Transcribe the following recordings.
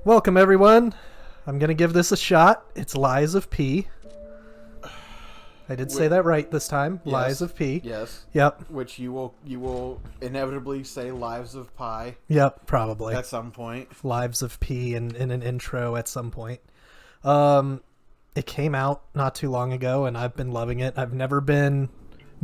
Welcome, everyone. I'm going to give this a shot. It's Lies of P. I did say that right this time. Yes. Lies of P. Yes. Yep. Which you will inevitably say Lives of Pi Yep, probably. at some point. Lives of P in an intro at some point. It came out not too long ago, and I've been loving it. I've never been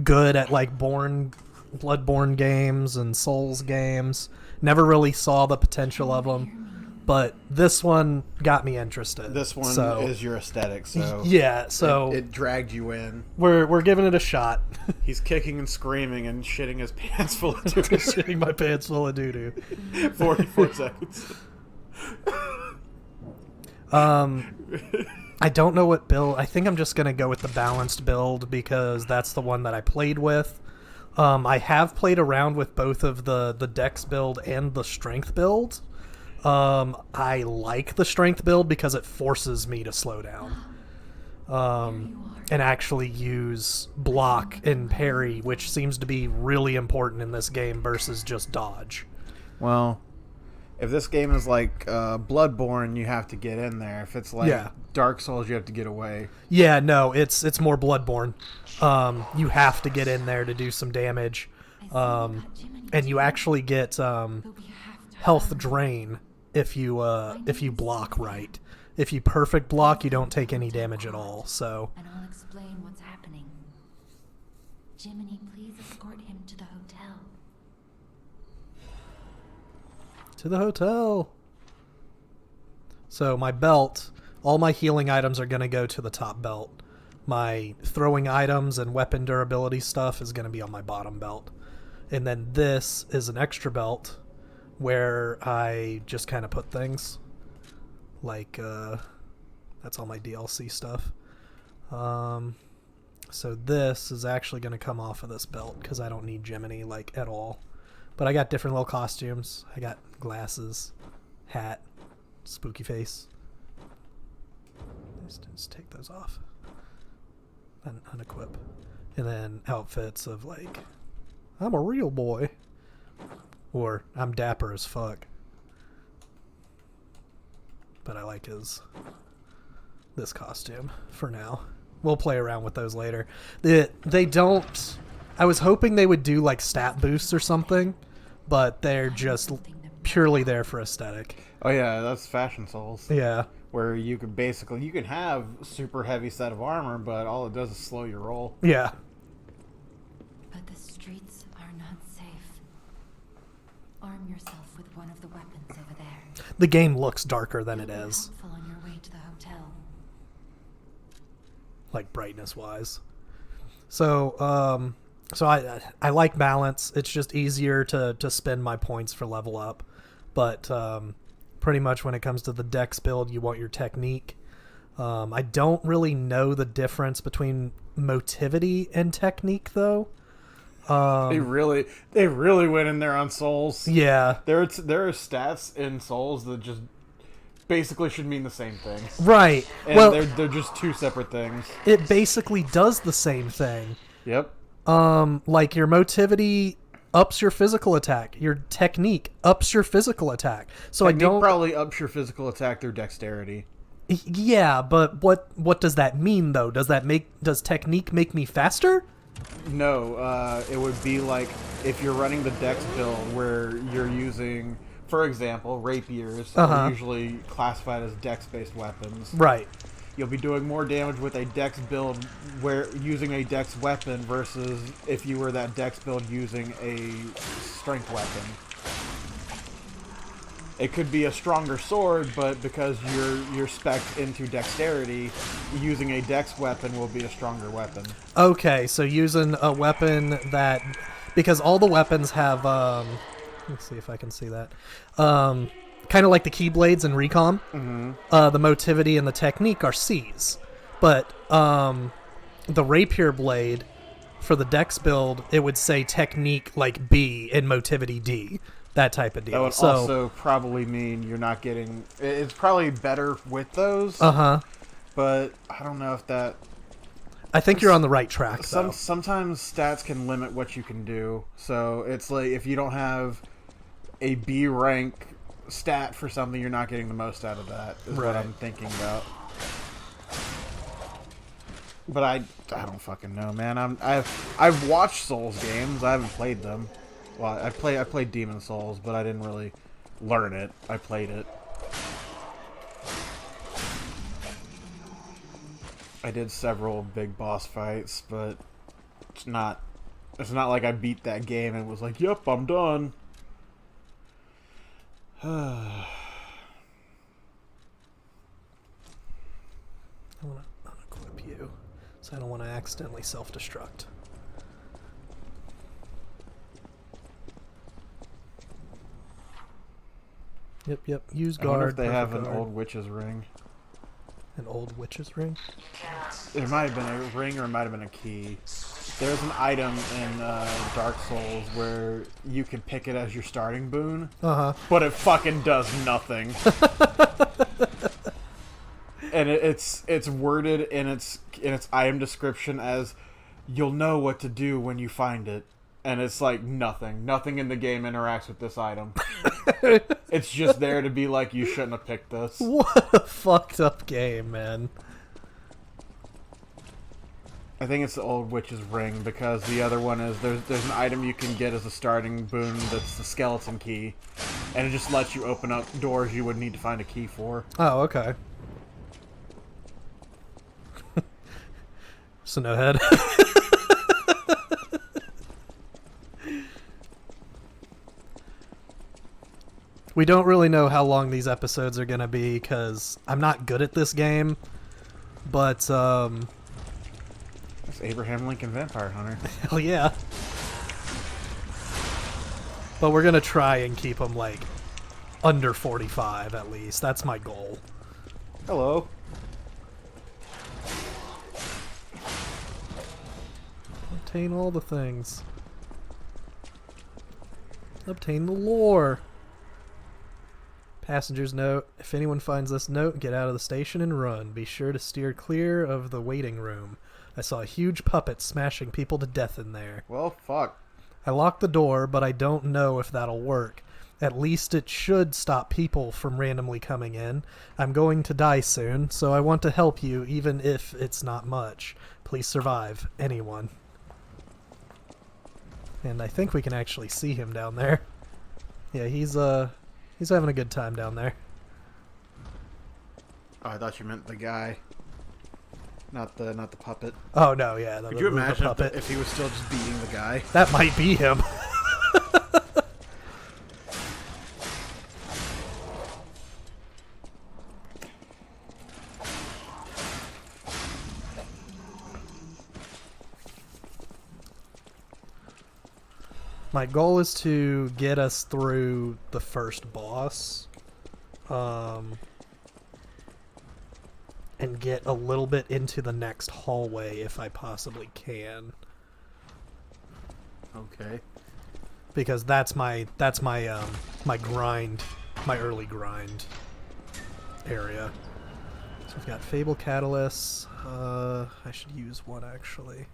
good at, like, Bloodborne games and Souls games. Never really saw the potential of them. But this one got me interested. This one is your aesthetic, so yeah. So it dragged you in. We're giving it a shot. He's kicking and screaming and shitting his pants full of doo-doo. Shitting my pants full of doo doo. 44 seconds. I don't know what build. I think I'm just gonna go with the balanced build because that's the one that I played with. I have played around with both of the dex build and the strength build. I like the strength build because it forces me to slow down and actually use block and parry, which seems to be really important in this game versus just dodge. Well, if this game is like Bloodborne, you have to get in there. If it's like Dark Souls, you have to get away. Yeah, no, it's more Bloodborne. You have to get in there to do some damage, and you actually get health drain if you block right. If you perfect block, you don't take any damage at all. So. And I'll explain what's happening. Jiminy, please escort him to the hotel. To the hotel. So my belt, all my healing items are going to go to the top belt. My throwing items and weapon durability stuff is going to be on my bottom belt. And then this is an extra belt where I just kind of put things. Like, that's all my DLC stuff. So this is actually going to come off of this belt because I don't need Jiminy, like, at all. But I got different little costumes. I got glasses, hat, spooky face. Just take those off. And unequip. And then outfits of, like, I'm a real boy. Or I'm dapper as fuck. But I like this costume for now. We'll play around with those later. They don't... I was hoping they would do like stat boosts or something, but they're just purely there for aesthetic. Oh yeah, that's Fashion Souls. Yeah. Where you can have super heavy set of armor, but all it does is slow your roll. Yeah. But the streets are not safe. Arm yourself with one of the weapons over there. The game looks darker than it is. Helpful on your way to the hotel. Like brightness wise. So I like balance. It's just easier to spend my points for level up. But pretty much when it comes to the dex build, you want your technique. I don't really know the difference between motivity and technique, though. They really went in there on Souls. Yeah. There are stats in Souls that just basically should mean the same thing. Right. And well, they're just two separate things. It basically does the same thing. Yep. Like your motivity ups your physical attack. Your technique ups your physical attack. So Technique probably ups your physical attack through dexterity. Yeah, but what does that mean though? Does technique make me faster? No, it would be like if you're running the dex build where you're using, for example, rapiers are usually classified as dex-based weapons. Right. You'll be doing more damage with a dex build where using a dex weapon versus if you were that dex build using a strength weapon. It could be a stronger sword, but because you're spec'd into dexterity, using a dex weapon will be a stronger weapon. Okay, so using a weapon that... Because all the weapons have... let's see if I can see that. Kind of like the Keyblades in Recon. Mm-hmm. The motivity and the technique are C's. But the rapier blade, for the dex build, it would say technique like B and motivity D. That type of deal. That would also probably mean you're not getting... It's probably better with those. Uh-huh. But I don't know if that... I think you're on the right track, though. Sometimes stats can limit what you can do. So it's like if you don't have a B rank stat for something, you're not getting the most out of that, is what I'm thinking about. But I don't fucking know, man. I've watched Souls games. I haven't played them. Well, I played Demon Souls, but I didn't really learn it. I played it. I did several big boss fights, but it's not like I beat that game and was like, "Yep, I'm done." I want to unequip you, so I don't want to accidentally self-destruct. Yep. Use guard. I wonder if they have an guard. old witch's ring. An old witch's ring? There might have been a ring or it might have been a key. There's an item in Dark Souls where you can pick it as your starting boon, but it fucking does nothing. And it's worded in its item description as, "You'll know what to do when you find it," and it's like nothing in the game interacts with this item. It's just there to be like, you shouldn't have picked this. What a fucked up game, man. I think it's the old witch's ring, because the other one is there's an item you can get as a starting boon that's the skeleton key, and it just lets you open up doors you would need to find a key for. Oh, okay. So no head. We don't really know how long these episodes are gonna be, because I'm not good at this game, but It's Abraham Lincoln Vampire Hunter. hell yeah. But we're gonna try and keep them like under 45 at least. That's my goal. Hello. Obtain all the things. Obtain the lore. Passenger's note. If anyone finds this note, get out of the station and run. Be sure to steer clear of the waiting room. I saw a huge puppet smashing people to death in there. Well, fuck. I locked the door, but I don't know if that'll work. At least it should stop people from randomly coming in. I'm going to die soon, so I want to help you, even if it's not much. Please survive. Anyone. And I think we can actually see him down there. Yeah, he's having a good time down there. Oh, I thought you meant the guy. Not the puppet. Oh no, yeah. Could you imagine if he was still just beating the guy? That might be him. My goal is to get us through the first boss, and get a little bit into the next hallway if I possibly can. Okay. Because that's my my grind, my early grind area. So we've got Fable Catalysts. I should use one actually.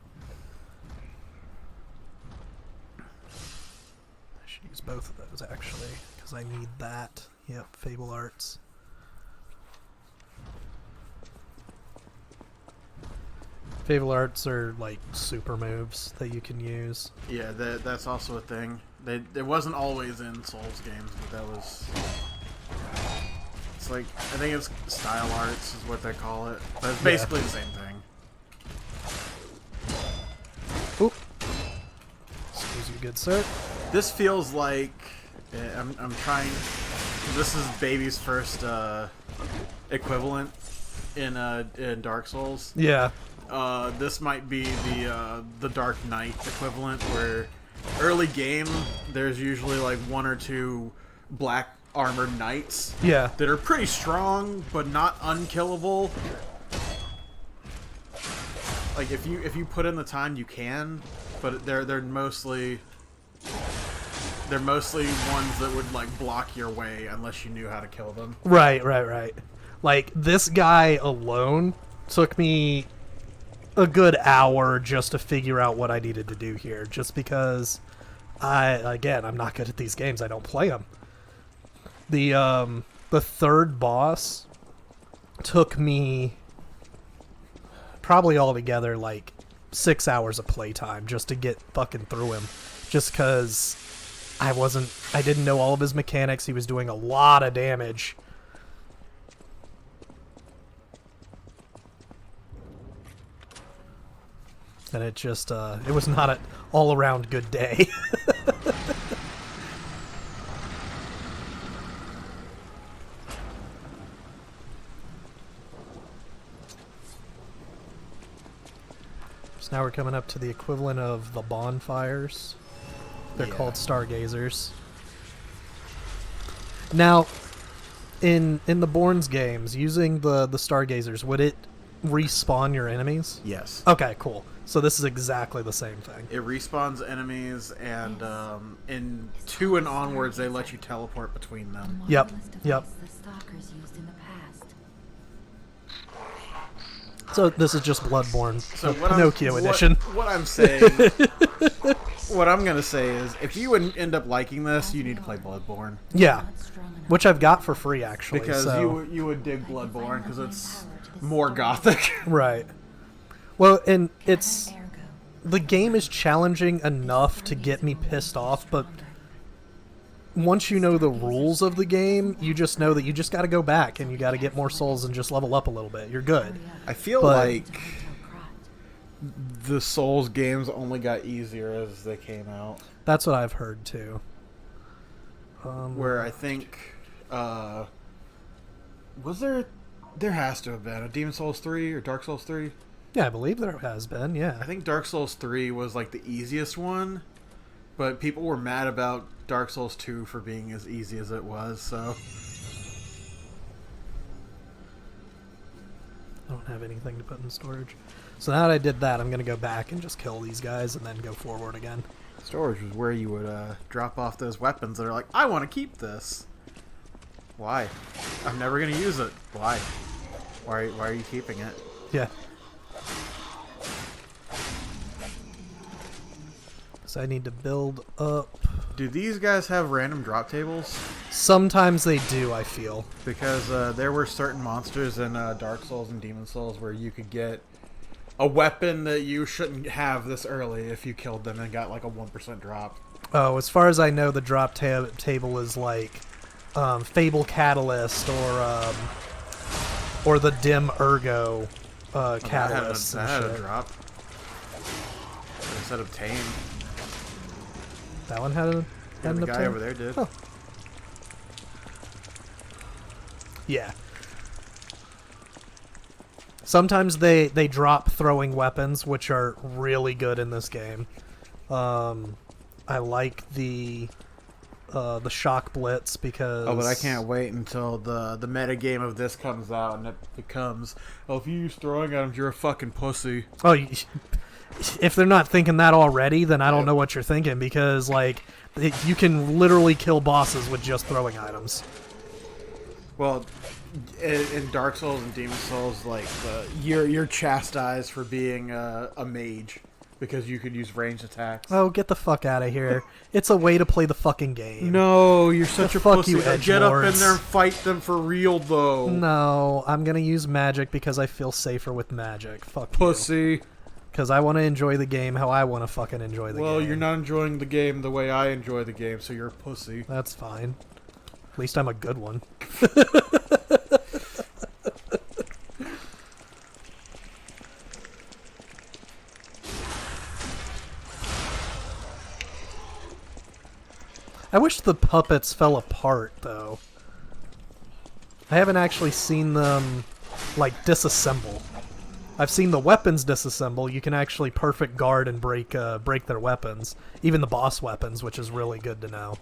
I should use both of those actually, because I need that. Yep, Fable Arts. Fable Arts are like super moves that you can use. Yeah, that's also a thing. It wasn't always in Souls games, but that was... It's like, I think it's style arts is what they call it. But it's basically the same thing. Oop. Excuse you, good sir. This feels like... I'm trying... This is Baby's first equivalent in Dark Souls. Yeah. This might be the Dark Knight equivalent, where early game there's usually like one or two black armored knights that are pretty strong but not unkillable. Like if you put in the time, you can, but they're mostly ones that would like block your way unless you knew how to kill them. Right. Like this guy alone took me a good hour just to figure out what I needed to do here, just because I'm not good at these games. I don't play them. The third boss took me probably altogether like 6 hours of playtime just to get fucking through him. Just because I didn't know all of his mechanics. He was doing a lot of damage. And it just, it was not an all-around good day. So now we're coming up to the equivalent of the bonfires. They're called stargazers. Now, in the Bourne's games, using the stargazers, would it respawn your enemies? Yes. Okay, cool. So this is exactly the same thing. It respawns enemies, and in 2 and onwards, they let you teleport between them. Yep, yep. The stalkers used in the past. So this is just Bloodborne, So what Pinocchio edition. What I'm saying, what I'm gonna say is, if you would end up liking this, you need to play Bloodborne. Yeah, which I've got for free actually. Because so. you would dig Bloodborne because it's more gothic. Right. Well, and the game is challenging enough to get me pissed off, but once you know the rules of the game, you just know that you just got to go back and you got to get more souls and just level up a little bit. You're good. I feel like the Souls games only got easier as they came out. That's what I've heard too. Where I think, was there has to have been a Demon Souls 3 or Dark Souls 3? Yeah, I believe there has been, yeah. I think Dark Souls 3 was like the easiest one, but people were mad about Dark Souls 2 for being as easy as it was, so... I don't have anything to put in storage. So now that I did that, I'm going to go back and just kill these guys and then go forward again. Storage was where you would drop off those weapons that are like, I want to keep this. Why? I'm never going to use it. Why? Why are you keeping it? Yeah. So I need to build up. Do these guys have random drop tables? Sometimes they do, I feel. Because there were certain monsters in Dark Souls and Demon Souls where you could get a weapon that you shouldn't have this early if you killed them and got like a 1% drop. Oh, as far as I know, the drop table is like Fable Catalyst or the Dim Ergo Catalyst. That had a drop. Instead of Tame. That one had a... Yeah, the guy over there did. Oh. Yeah. Sometimes they drop throwing weapons, which are really good in this game. I like the shock blitz because... Oh, but I can't wait until the meta game of this comes out and it becomes, oh, if you use throwing items, you're a fucking pussy. Oh, if they're not thinking that already, then I don't know what you're thinking, because like you can literally kill bosses with just throwing items. Well, in Dark Souls and Demon Souls, like you're chastised for being a mage because you could use ranged attacks. Oh, get the fuck out of here! It's a way to play the fucking game. No, you're such a pussy. You, get up in there and fight them for real, though. No, I'm gonna use magic because I feel safer with magic. Fuck pussy. You. Because I want to enjoy the game how I want to fucking enjoy the game. Well, you're not enjoying the game the way I enjoy the game, so you're a pussy. That's fine. At least I'm a good one. I wish the puppets fell apart, though. I haven't actually seen them, like, disassemble. I've seen the weapons disassemble. You can actually perfect guard and break their weapons. Even the boss weapons, which is really good to know.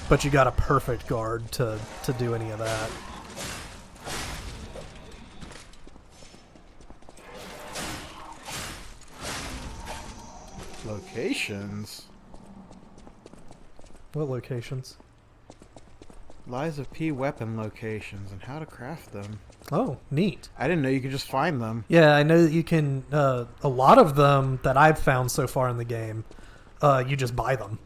But you got a perfect guard to do any of that. Locations? What locations? Lies of P weapon locations and how to craft them. Oh, neat. I didn't know you could just find them. Yeah, I know that you can... a lot of them that I've found so far in the game, You just buy them.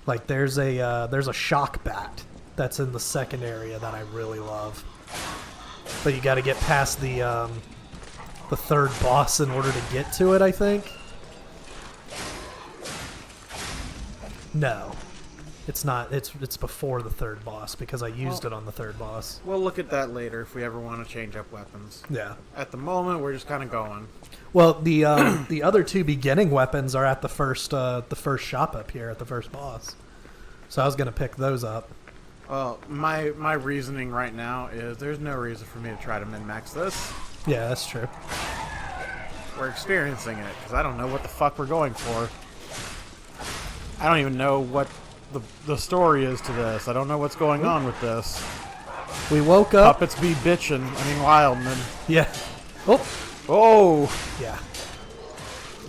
Like there's a shock bat that's in the second area that I really love, but you got to get past the third boss in order to get to it, I think. No, it's not. It's before the third boss because I used it on the third boss. We'll look at that later if we ever want to change up weapons. Yeah. At the moment, we're just kind of going. Well, the other two beginning weapons are at the first shop up here at the first boss. So I was gonna pick those up. Well, my reasoning right now is there's no reason for me to try to min-max this. Yeah, that's true. We're experiencing it because I don't know what the fuck we're going for. I don't even know what the story is to this. I don't know what's going on with this. We woke up. Puppets be bitchin'. I mean, Wildman. Yeah. Oh. Oh. Yeah.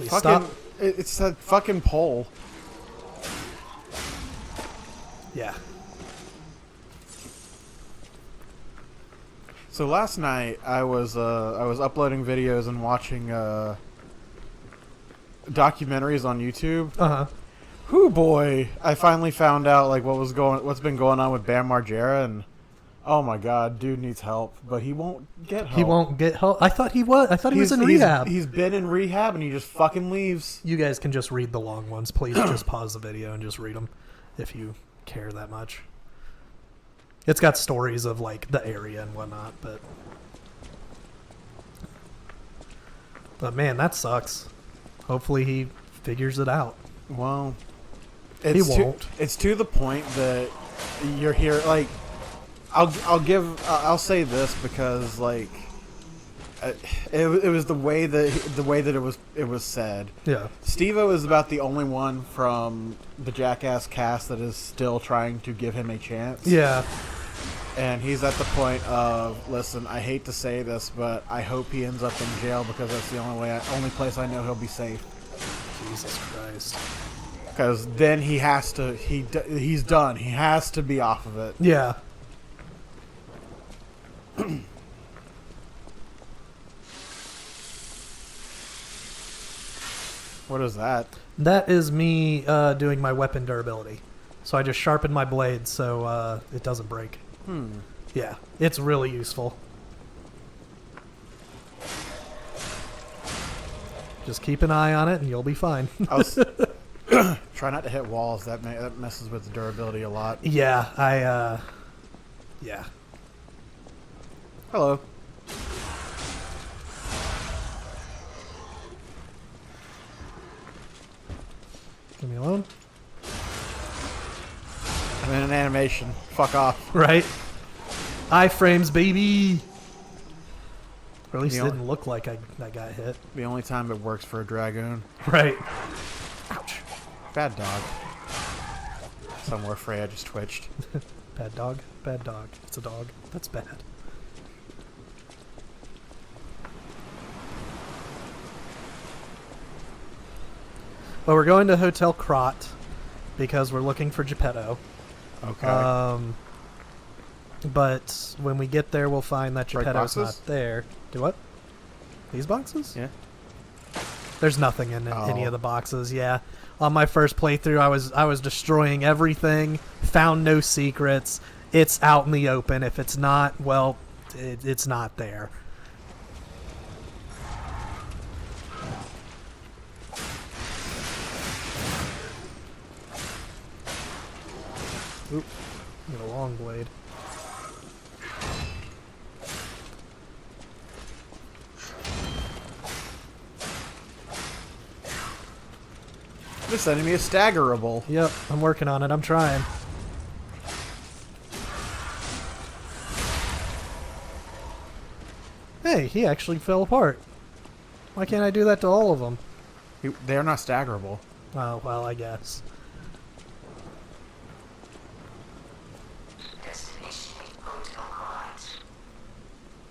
We Fucking. stop. It's that fucking pole. Yeah. So last night I was uploading videos and watching documentaries on YouTube. Uh-huh. Whoo boy! I finally found out like what's been going on with Bam Margera, and oh my god, dude needs help, but he won't get help. He won't get help. I thought he was. I thought he was in rehab. He's been in rehab and he just fucking leaves. You guys can just read the long ones. Please just pause the video and just read them if you care that much. It's got stories of like the area and whatnot, but man, that sucks. Hopefully he figures it out. Well, He won't. It's to the point that you're here. Like, I'll say this because like it was the way that it was said. Yeah. Steve-O is about the only one from the Jackass cast that is still trying to give him a chance. Yeah. And he's at the point of, listen, I hate to say this, but I hope he ends up in jail because that's the only place I know he'll be safe. Jesus Christ. Because then he has to, he's done. He has to be off of it. Yeah. What is that? That is me doing my weapon durability. So I just sharpen my blade so it doesn't break. Yeah, it's really useful. Just keep an eye on it and you'll be fine. Try not to hit walls. That messes with the durability a lot. Yeah, yeah. Hello. Leave me alone. I'm in an animation. Fuck off. Right? Iframes, baby! Or at least The it only- didn't look like I got hit. The only time it works for a dragoon. Right. Ouch. Bad dog. Somewhere Freya just twitched. Bad dog. Bad dog. It's a dog. That's bad. Well, we're going to Hotel Krot because we're looking for Geppetto. Okay. But when we get there, we'll find that Break Geppetto's boxes? not there. Do what? These boxes? Yeah. There's nothing in any of the boxes. Yeah. On my first playthrough, I was destroying everything. Found no secrets. It's out in the open. If it's not, well, it's not there. Oop. Get a long blade. This enemy is staggerable. Yep, I'm working on it. I'm trying. Hey, he actually fell apart. Why can't I do that to all of them? They're not staggerable. Oh, well, I guess. Destination Hotel Quad.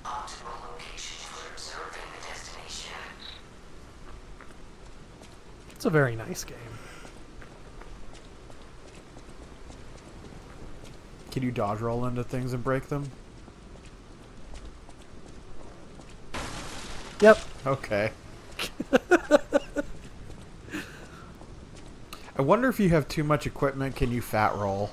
Optimal location for observing the destination. It's a very nice game. Can you dodge roll into things and break them? Yep. Okay. wonder if you have too much equipment, can you fat roll?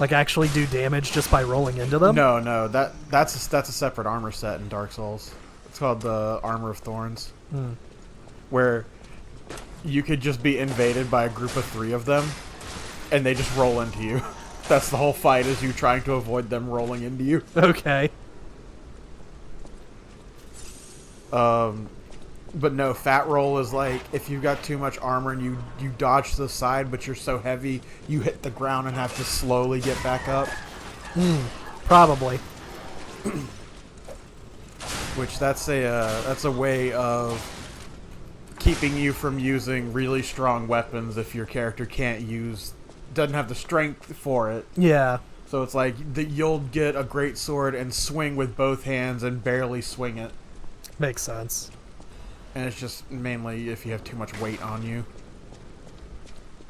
Like actually do damage just by rolling into them? No, that's a separate armor set in Dark Souls. It's called the Armor of Thorns, where you could just be invaded by a group of 3 of them, and they just roll into you. That's the whole fight, is you trying to avoid them rolling into you. Okay. But no, fat roll is like if you've got too much armor and you dodge to the side, but you're so heavy you hit the ground and have to slowly get back up. Probably. Which that's a way of keeping you from using really strong weapons if your character doesn't have the strength for it. Yeah. So it's like you'll get a great sword and swing with both hands and barely swing it. Makes sense. And it's just mainly if you have too much weight on you.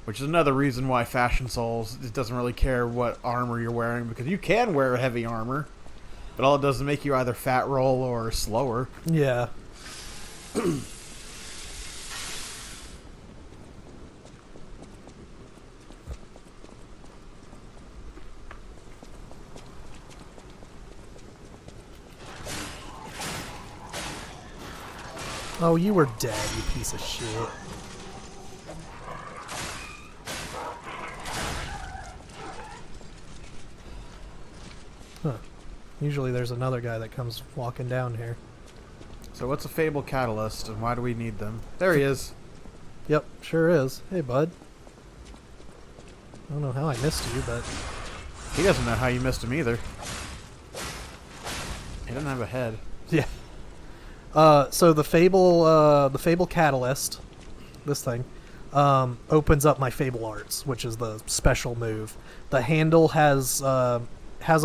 Which is another reason why Fashion Souls, it doesn't really care what armor you're wearing, because you can wear heavy armor, but all it does is make you either fat roll or slower. Yeah. Oh, you were dead, you piece of shit. Huh. Usually there's another guy that comes walking down here. So what's a Fable Catalyst, and why do we need them? There he is. Yep, sure is. Hey, bud. I don't know how I missed you, but... He doesn't know how you missed him either. He doesn't have a head. Yeah. So the Fable Catalyst, this thing, opens up my Fable Arts, which is the special move. The handle has a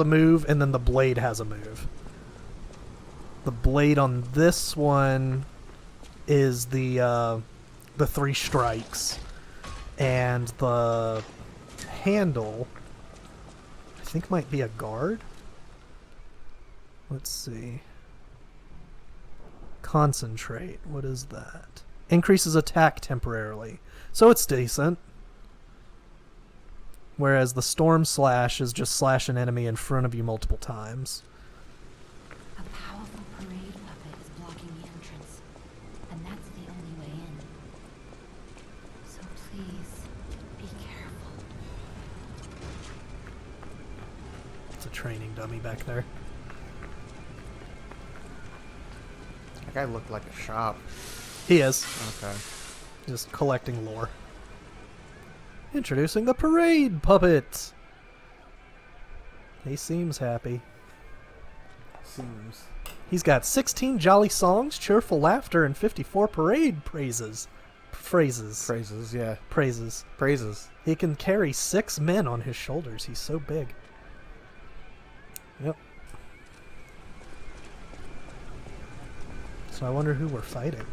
move, and then the blade has a move. The blade on this one is the 3 strikes, and the handle, I think, might be a guard. Let's see. Concentrate. What is that? Increases attack temporarily. So it's decent. Whereas the Storm Slash is just slash an enemy in front of you multiple times. A powerful parade puppet is blocking the entrance, and that's the only way in. So please, be careful. It's a training dummy back there. That guy looked like a shop. He is. Okay. Just collecting lore. Introducing the parade puppet. He seems happy. Seems. He's got 16 jolly songs, cheerful laughter, and 54 parade praises. Phrases. Praises, yeah. Praises. Praises. He can carry 6 men on his shoulders. He's so big. Yep. So I wonder who we're fighting.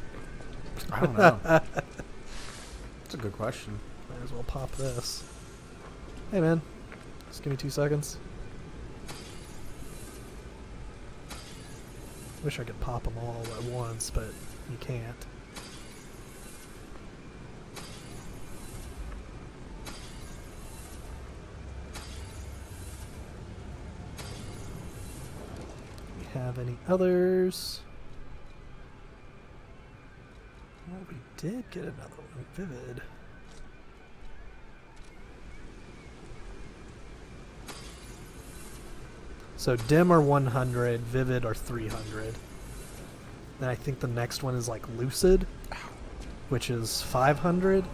I don't know. That's a good question. Might as well pop this. Hey, man. Just give me 2 seconds. Wish I could pop them all at once, but you can't. Do we have any others? Well, we did get another one. Vivid. So dim are 100, vivid are 300. Then I think the next one is like lucid, which is 500.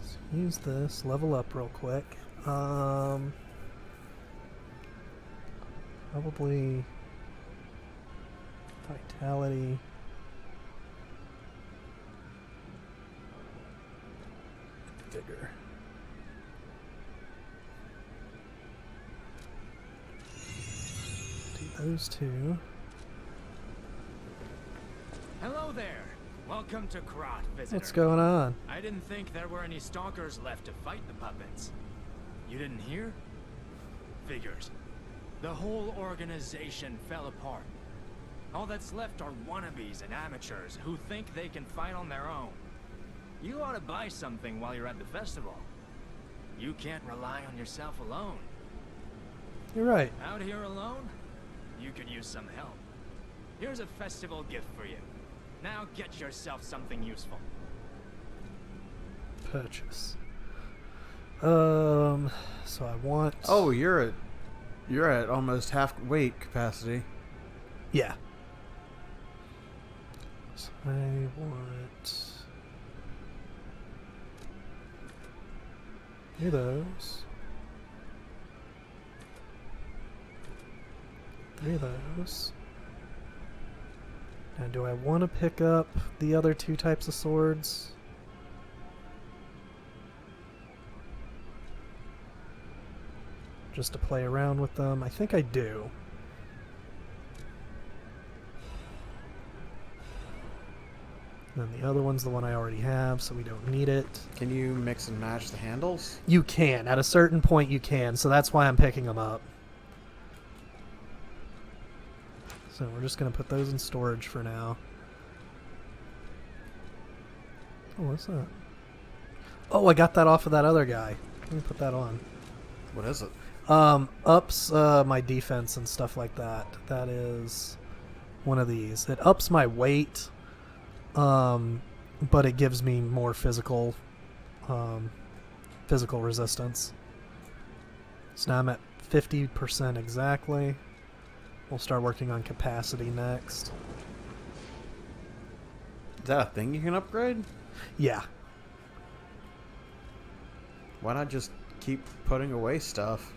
So use this, level up real quick. Probably vitality. Vigor. Do those 2. Hello there. Welcome to Krat, visitor. What's going on? I didn't think there were any stalkers left to fight the puppets. You didn't hear? Figures. The whole organization fell apart All that's left are wannabes and amateurs who think they can fight on their own. You ought to buy something while you're at the festival. You can't rely on yourself alone. You're right. Out here alone? You could use some help. Here's a festival gift for you. Now get yourself something useful. Purchase. So I want... Oh, you're at almost half weight capacity. Yeah. So I want... 3 of those. 3 of those. Now, do I want to pick up the other 2 types of swords? Just to play around with them? I think I do. Then the other one's the one I already have, so we don't need it. Can you mix and match the handles? You can. At a certain point you can, so that's why I'm picking them up. So we're just going to put those in storage for now. Oh, what's that? Oh, I got that off of that other guy. Let me put that on. What is it? Ups my defense and stuff like that. That is one of these. It ups my weight, but it gives me more physical resistance. So now I'm at 50% exactly. We'll start working on capacity next. Is that a thing you can upgrade? Yeah. Why not just keep putting away stuff?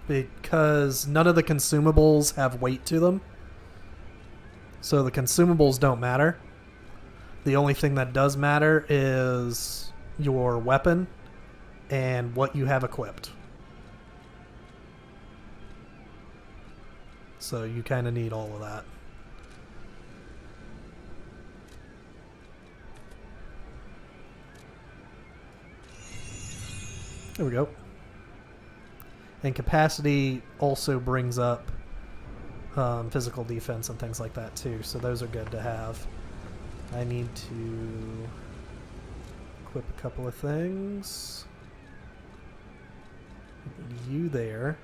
Because none of the consumables have weight to them. So the consumables don't matter. The only thing that does matter is your weapon and what you have equipped. So you kind of need all of that. There we go. And capacity also brings up physical defense and things like that too, so those are good to have. I need to equip a couple of things. You there.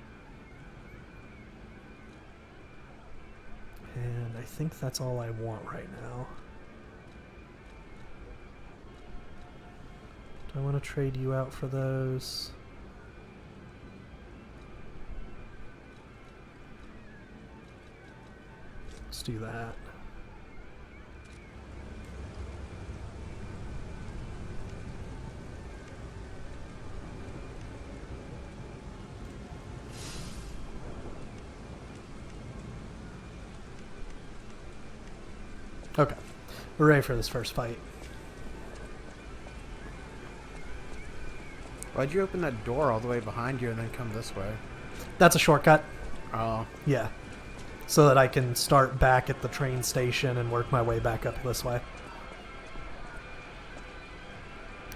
And I think that's all I want right now. Do I want to trade you out for those? Let's do that. Okay, we're ready for this first fight. Why'd you open that door all the way behind you and then come this way? That's a shortcut. Oh. Yeah. So that I can start back at the train station and work my way back up this way.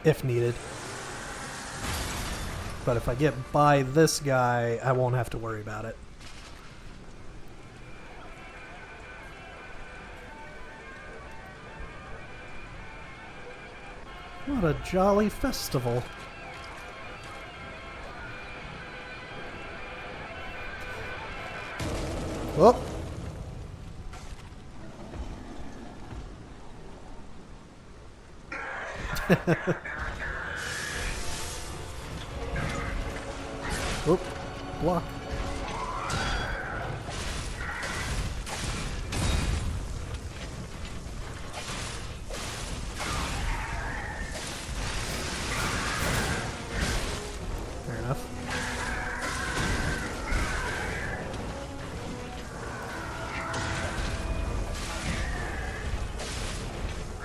If needed. But if I get by this guy, I won't have to worry about it. What a jolly festival. Whoop. Whoop. Block. Fair enough.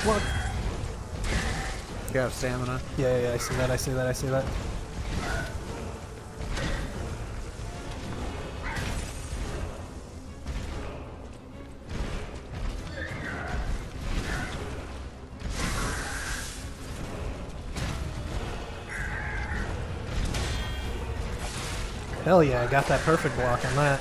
Block. You got stamina? Yeah, I see that, I see that, I see that. Hell yeah, I got that perfect block on that.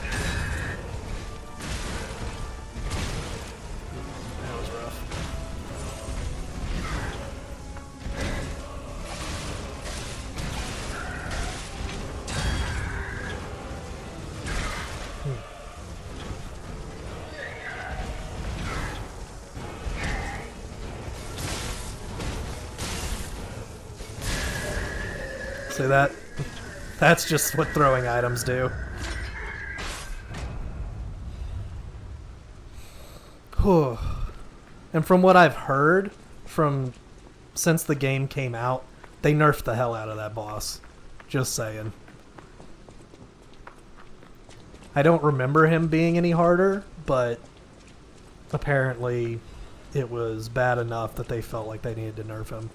So that's just what throwing items do. Whew. And from what I've heard since the game came out, they nerfed the hell out of that boss. Just saying. I don't remember him being any harder, but apparently it was bad enough that they felt like they needed to nerf him.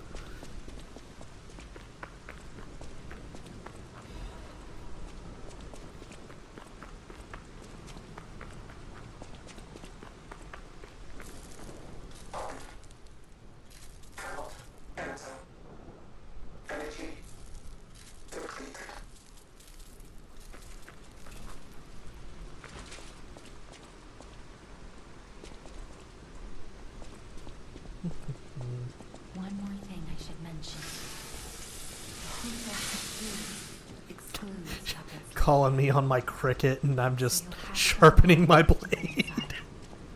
One more thing I should mention. Excludes puppets. Calling me on my cricket and I'm just sharpening my blade.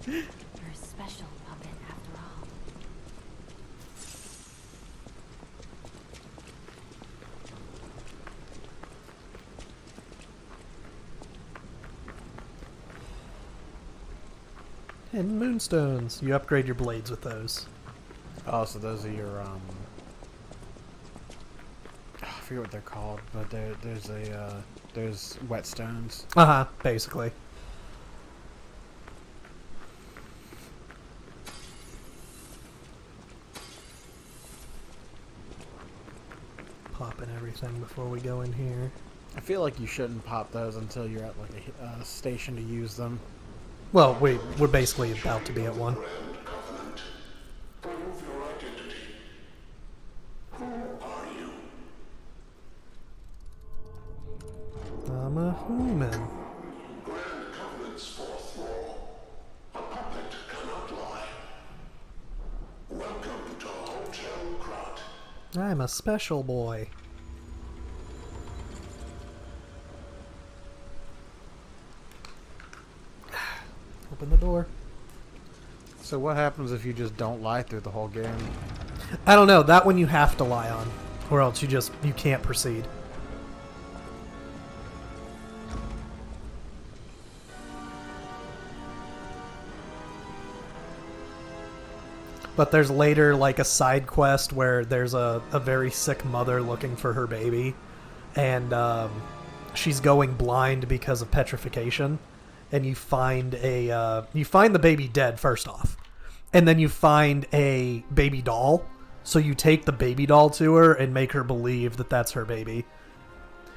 You're a special puppet after all. And moonstones. You upgrade your blades with those. Oh, so those are your I forget what they're called, but there's whetstones. Uh-huh, basically. Popping everything before we go in here. I feel like you shouldn't pop those until you're at like a station to use them. Well, we're basically about to be at one. Prove your identity. Who are you? I'm a human. Grand Covenant's fourth law. A puppet cannot lie. Welcome to Hotel Krat. I'm a special boy. Open the door. So what happens if you just don't lie through the whole game? I don't know. That one you have to lie on, or else you can't proceed. But there's later like a side quest where there's a very sick mother looking for her baby, and she's going blind because of petrification. And you find the baby dead first off, and then you find a baby doll. So you take the baby doll to her and make her believe that that's her baby.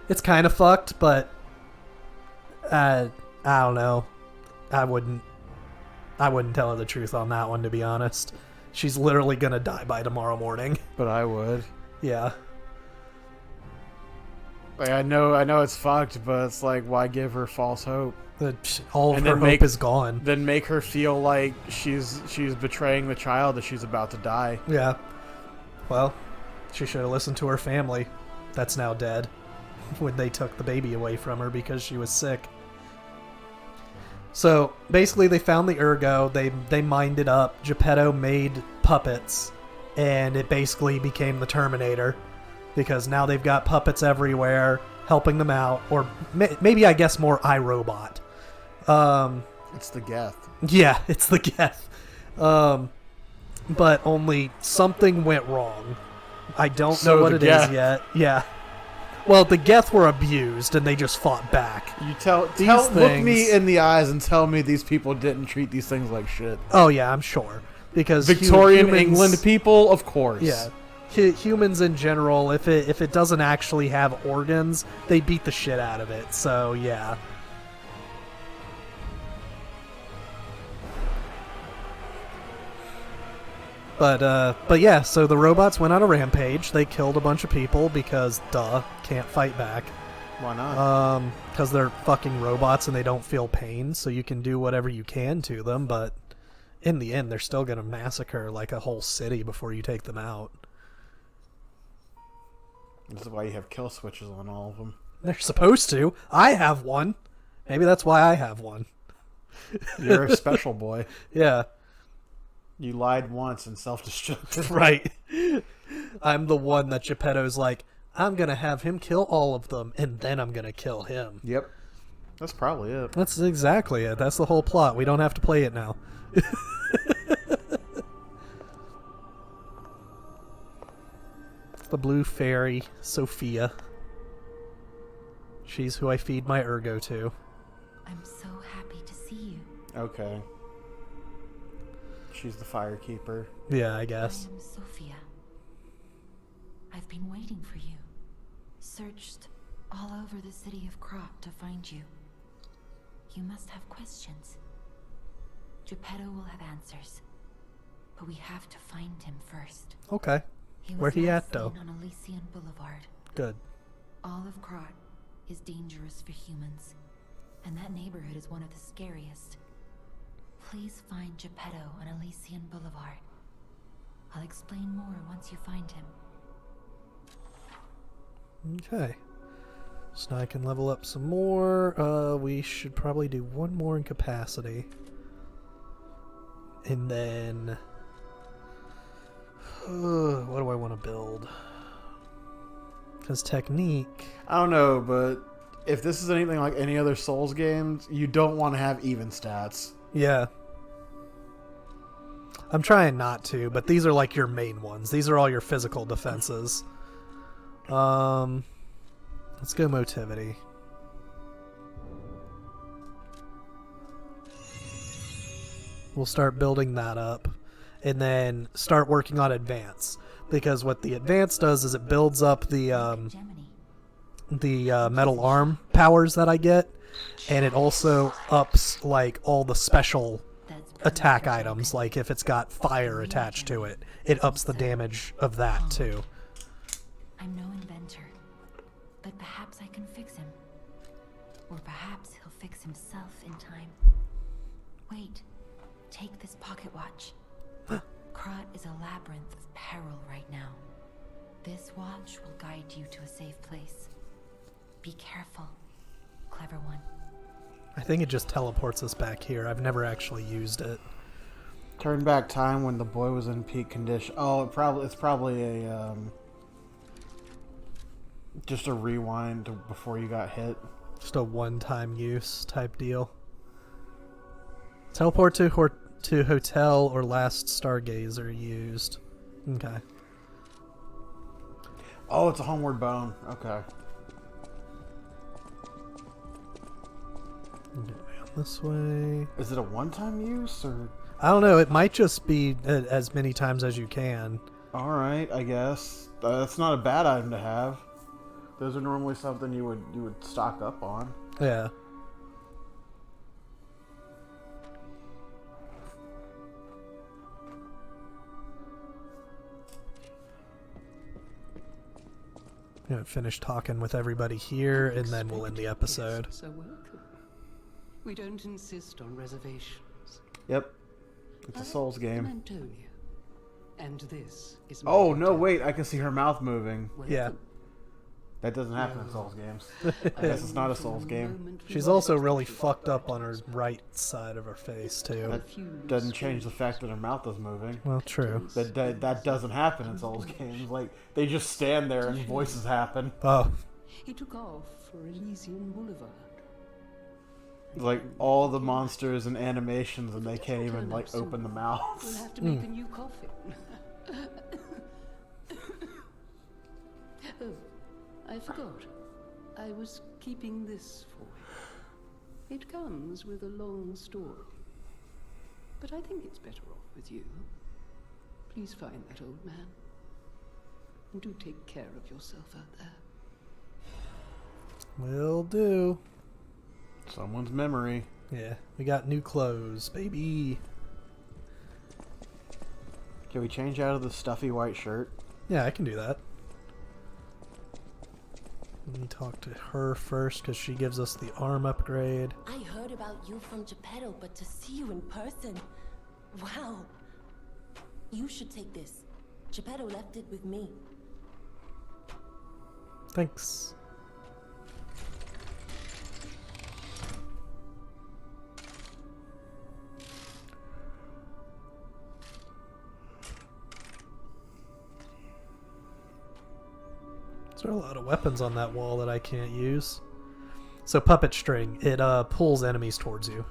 It's kind of fucked, but I don't know. I wouldn't tell her the truth on that one, to be honest. She's literally gonna die by tomorrow morning. But I would. Yeah. Like I know it's fucked, but it's like, why give her false hope? All of And her then hope is gone. Then make her feel like she's betraying the child that she's about to die. Yeah. Well, she should have listened to her family. That's now dead. When they took the baby away from her because she was sick. So basically, they found the ergo. They mined it up. Geppetto made puppets, and it basically became the Terminator, because now they've got puppets everywhere helping them out, or maybe I guess more iRobot. It's the Geth. Yeah, it's the Geth. But only something went wrong. I don't So know what the it is Geth. yet. Yeah. Well, the Geth were abused, and they just fought back. You look things- me in the eyes and tell me these people didn't treat these things like shit. Oh yeah, I'm sure, because Victorian humans, England people, of course. Yeah, humans in general, if it doesn't actually have organs, they beat the shit out of it. So yeah. But yeah, so the robots went on a rampage. They killed a bunch of people because, duh, can't fight back. Why not? Because they're fucking robots and they don't feel pain, so you can do whatever you can to them, but in the end, they're still gonna massacre like a whole city before you take them out. This is why you have kill switches on all of them. They're supposed to. I have one. Maybe that's why I have one. You're a special boy. Yeah. You lied once and self-destructed. Right. I'm the one that Geppetto's like, I'm going to have him kill all of them, and then I'm going to kill him. Yep. That's probably it. That's exactly it. That's the whole plot. We don't have to play it now. The blue fairy, Sophia. She's who I feed my ergo to. I'm so happy to see you. Okay. She's the firekeeper. Yeah, I I guess. am Sophia. I've been waiting for you. Searched all over the city of Krop to find you. You must have questions. Geppetto will have answers. But we have to find him first. Okay. He was Where he last at, though? seen on Elysian Boulevard. Good. All of Krot is dangerous for humans. And that neighborhood is one of the scariest. Please find Geppetto on Elysian Boulevard. I'll explain more once you find him. Okay. So now I can level up some more. We should probably do one more in capacity. And then... what do I want to build? Because technique... I don't know, but if this is anything like any other Souls games, you don't want to have even stats. Yeah. I'm trying not to, but these are like your main ones. These are all your physical defenses. Let's go motivity. We'll start building that up. And then start working on advance. Because what the advance does is it builds up the Gemini. metal arm powers that I get. And it also ups like all the special That's attack perfect. items. Like if it's got fire attached to it, it ups the damage of that too. I'm no inventor, but perhaps I can fix him. Or perhaps he'll fix himself in time. Wait, take this pocket watch. Krot is a labyrinth of peril right now. This watch will guide you to a safe place. Be careful, clever one. I think it just teleports us back here. I've never actually used it. Turn back time when the boy was in peak condition. Oh, it's probably a just a rewind to before you got hit. Just a one-time use type deal. Teleport to hotel or last stargazer used. Okay. Oh, it's a homeward bone. Okay. This way. Is it a one-time use or? I don't know. It might just be as many times as you can. All right, I guess that's not a bad item to have. Those are normally something you would stock up on. Yeah. Finish talking with everybody here, and then we'll end the episode. Guests are welcome. We don't insist on reservations. Yep. It's a Souls I'm game. Antonia, and this is. Oh my no! hotel. Wait, I can see her mouth moving. Yeah. Welcome. That doesn't happen in Souls games. I guess it's not a Souls game. She's also really fucked up on her right side of her face, too. That doesn't change the fact that her mouth is moving. Well, true. That doesn't happen in Souls games. Like they just stand there and voices happen. Oh, He took off for Elysian Boulevard. Like all the monsters and animations, and they can't even like open the We'll mouths. have to make a new coffin. Oh, I forgot. I was keeping this for you. It comes with a long story. But I think it's better off with you. Please find that old man. And do take care of yourself out there. will do. Someone's memory. Yeah, we got new clothes, baby. Can we change out of the stuffy white shirt? Yeah, I can do that. Let me talk to her first, because she gives us the arm upgrade. I heard about you from Geppetto, but to see you in person, wow. You should take this. Geppetto left it with me. Thanks. There are a lot of weapons on that wall that I can't use. So puppet string, it pulls enemies towards you.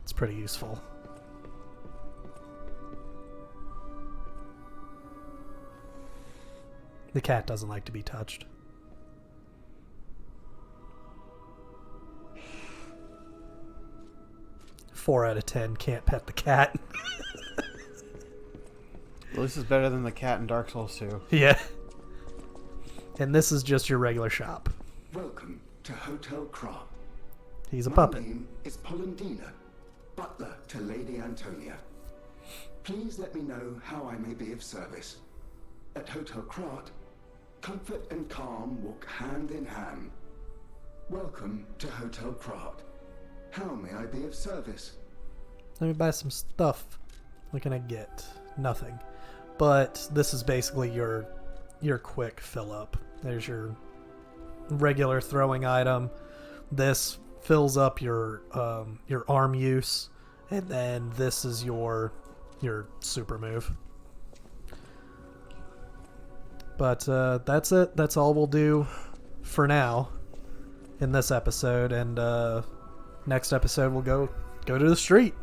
It's pretty useful. The cat doesn't like to be touched. Four out of 10 can't pet the cat. Well, this is better than the cat in Dark Souls 2. Yeah. And this is just your regular shop. Welcome to Hotel Krat. He's a My puppet. name is Polendina, butler to Lady Antonia. Please let me know how I may be of service. At Hotel Krat, comfort and calm walk hand in hand. Welcome to Hotel Krat. How may I be of service? Let me buy some stuff. What can I get? Nothing. But this is basically your quick fill up. There's your regular throwing item. This fills up your arm use, and then this is your super move. But that's it. That's all we'll do for now in this episode, and next episode we'll go to the street.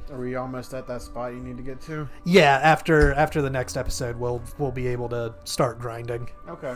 Are we almost at that spot you need to get to? Yeah, after the next episode we'll be able to start grinding. Okay.